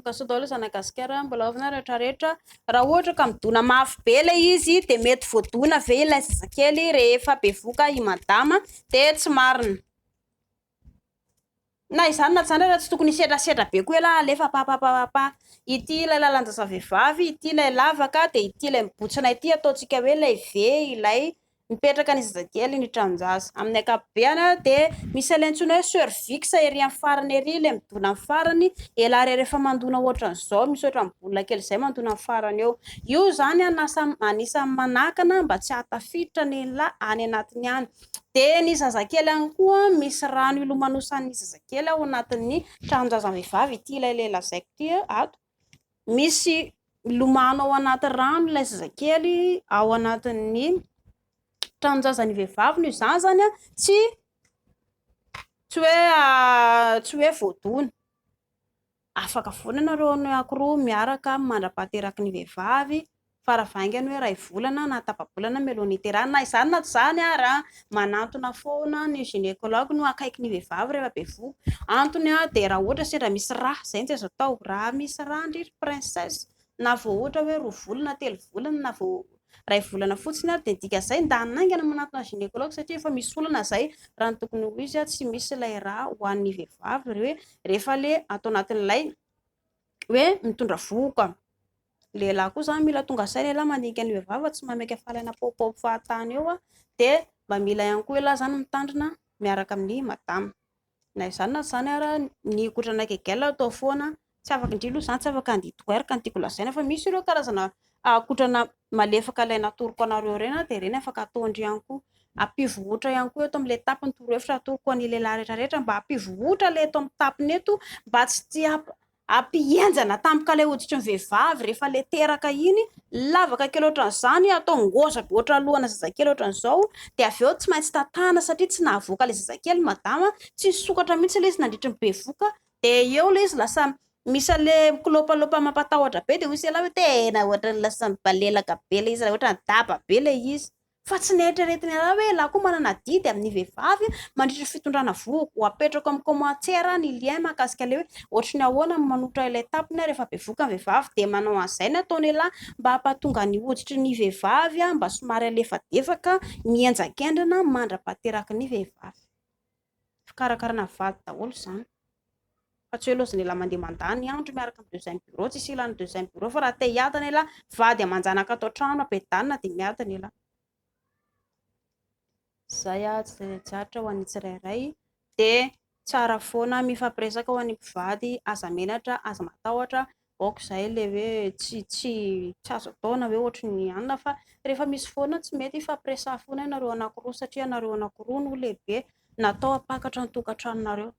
tokantsoa daholo zanagasikara mbola avana rehetrarehetra raha ohatra ka midona mafy be ilay izy de mety voadona ve ilay zazakely rehefa bevoka i madama de tsy marina na izany na tsara raha tsy tokony sedrasedra be koa ela alefa papapapa ity ilay lalan-jazavehivavy ity ilay lavaka de ity ilay mibotsina ity ataontsika hoe ilay ve ilay mipetraka ny zazakely ny tranjaza amin'ny akapobeany de misy alaintsona hoe cervix ery amin'ny farany ery ilay midona amin'ny farany ela rehefa mandona ohatran'izao misy ohatra mibolona kely izay mandona amin'ny farany eo io zany anisan'ny manakana mba tsy hatafiditra ny lahy any anatiny any de ny zazakely any koa misy rano ilomanosan'ny zazakely ao anatin'ny tranonjazavehivavy ity ilay lela zaiko ity ato misy ilomano ao anaty rano ilay zazakely ao anatin'ny tranonjazany vehivavy no izany zany tsy hoe voadona afaka foana nareo ny ankiroa miaraka mandra-pahateraky ny vehivavy faravaingany hoe ray volana na tapa-bolana meloana iterana na izany na tsy izany raha manantona foana ny ginekology no akaiky ny vehivavy rehefa bevoka antony de raha ohatra sendra misy raha izay tsy azo atao raha misy raha ndry princesse na vao ohatra hoe 2 volana 3 volana na vao 2 volana fotsiny ary de dika izay nda naingana manantona ginekology satria efa misy olana izay raha ny tokony ho izy tsy misy ilay raha ho an'ny vehivavy hoe rehefa le atao anatin'ilay hoe mitondra vohoka lehilahy koa zany mila tonga saina ela mandinika ny vehivavy tsy mameky afalaina popopo fahatany eo de mba mila ihany koa ela zany mitandrina miaraka amin'ny madama na izany na izany ara ny kotrana kegela atao foana tsy afaka indrilo zany tsy afaka andito goeraka ny tiako lazaina fa misy ireo karazana kotrana malefaka ilay natoroko anareo reny de reny afaka ataondry ihany koa ampivohotra ihany koa eto amin'ilay tapiny torohevitra atoroko an'ny lehilahy rehetrarehetra mba ampivohotra le eto amin'ny tapiny eto mba tsy tia ampienjana tampoka ilay hoditry ny vehivavy rehefa le teraka iny lavaka kely ohatran'izany atao ngoza be ohatra lohana zazakely ohatran'izao de avy eo tsy maintsy tatana satria tsy nahavoaka ilay zazakely madama tsy sokatra mihitsy ilay izy nandritry ny bevoka de eo ilay izy lasa misy le kilopalopa mampatahotra be de hoy ela hoe tena ohatra ny lasa mibalelaka be ilay izy raha ohatra ny daba be ilay izy fa tsy neritreretina raha hoe laha koa manana didy amin'ny vehivavy mandritry fitondrana voako apetrako amin'ny commentaire ny lien mahakasika le hoe ohatry ny ahoana manotra ilay tapiny rehefa bevoka ny vehivavy de manao an'izay ny ataony ela mba hampatonga ny hoditry ny vehivavy mba somary alefadefaka mienjakendrina mandra-pahateraky ny vehivavy fikarakarana vady daholo izany fa tsy hoe loziny ela mandeha mandany andro miaraka amin'ny deuxième bureau tsy isy ilany deuxième bureau fa raha te hiadana ela vady amanjanaka atao trano ampiadanina de miadana ela zay tsy zatra ho an'ny tsirairay de tsara foana mifampiresaka ho an'ny mpivady aza menatra aza matahotra aoka izay le hoe tsy azo ataona hoe ohatry ny anona fa rehefa misy foana tsy mety fampiresah foana ianareo anankiroa satria anareo anankiroa no lehibe natao hampakatra ny tokantranonareo.